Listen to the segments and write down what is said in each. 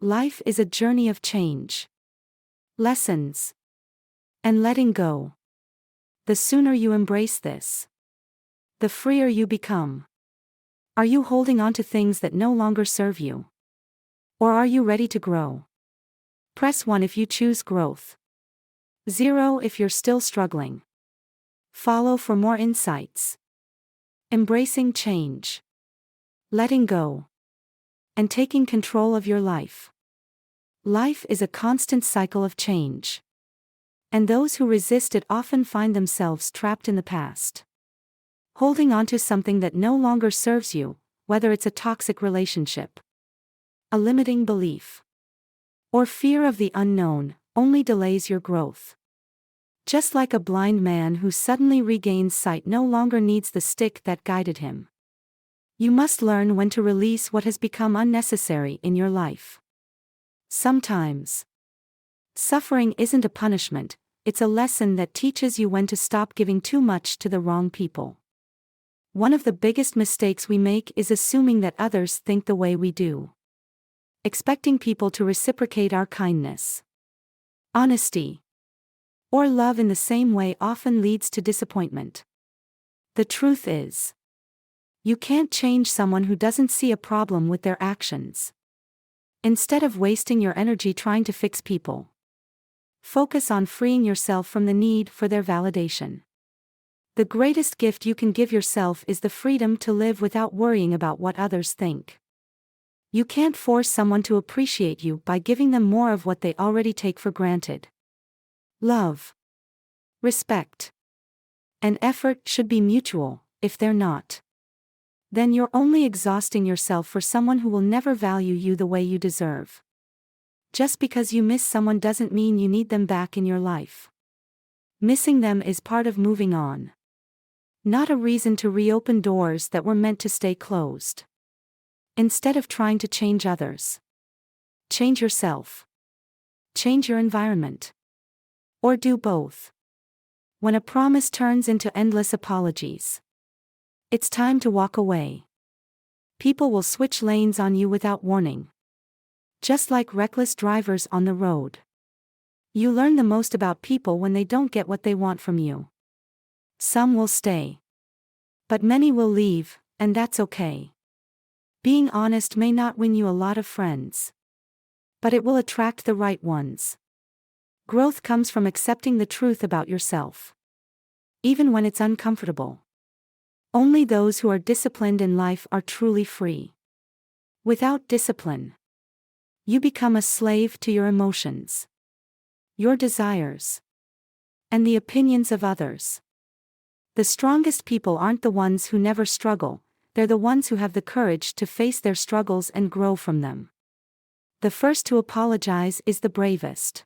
Life is a journey of change, lessons, and letting go. The sooner you embrace this, the freer you become. Are you holding on to things that no longer serve you? Or are you ready to grow? Press 1 if you choose growth. 0 if you're still struggling. Follow for more insights. Embracing change, letting go, and taking control of your life. Life is a constant cycle of change, and those who resist it often find themselves trapped in the past. Holding on to something that no longer serves you, whether it's a toxic relationship, a limiting belief, or fear of the unknown, only delays your growth. Just like a blind man who suddenly regains sight no longer needs the stick that guided him. You must learn when to release what has become unnecessary in your life. Sometimes, suffering isn't a punishment, it's a lesson that teaches you when to stop giving too much to the wrong people. One of the biggest mistakes we make is assuming that others think the way we do. Expecting people to reciprocate our kindness, honesty, or love in the same way often leads to disappointment. The truth is, you can't change someone who doesn't see a problem with their actions. Instead of wasting your energy trying to fix people, focus on freeing yourself from the need for their validation. The greatest gift you can give yourself is the freedom to live without worrying about what others think. You can't force someone to appreciate you by giving them more of what they already take for granted. Love, respect, and effort should be mutual. If they're not, then you're only exhausting yourself for someone who will never value you the way you deserve. Just because you miss someone doesn't mean you need them back in your life. Missing them is part of moving on, not a reason to reopen doors that were meant to stay closed. Instead of trying to change others, change yourself. Change your environment. Or do both. When a promise turns into endless apologies, it's time to walk away. People will switch lanes on you without warning, just like reckless drivers on the road. You learn the most about people when they don't get what they want from you. Some will stay, but many will leave, and that's okay. Being honest may not win you a lot of friends, but it will attract the right ones. Growth comes from accepting the truth about yourself, even when it's uncomfortable. Only those who are disciplined in life are truly free. Without discipline, you become a slave to your emotions, your desires, and the opinions of others. The strongest people aren't the ones who never struggle, they're the ones who have the courage to face their struggles and grow from them. The first to apologize is the bravest.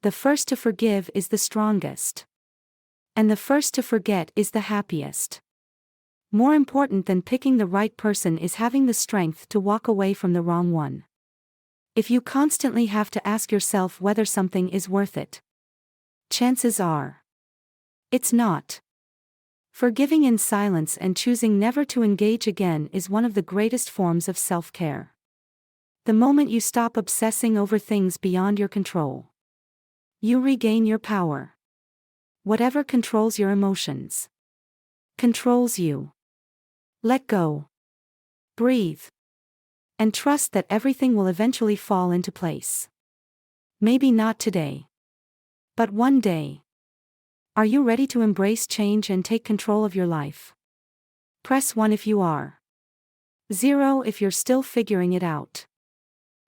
The first to forgive is the strongest. And the first to forget is the happiest. More important than picking the right person is having the strength to walk away from the wrong one. If you constantly have to ask yourself whether something is worth it, chances are it's not. Forgiving in silence and choosing never to engage again is one of the greatest forms of self-care. The moment you stop obsessing over things beyond your control, you regain your power. Whatever controls your emotions controls you. Let go. Breathe. And trust that everything will eventually fall into place. Maybe not today, but one day. Are you ready to embrace change and take control of your life? Press 1 if you are. 0 if you're still figuring it out.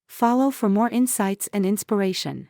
Follow for more insights and inspiration.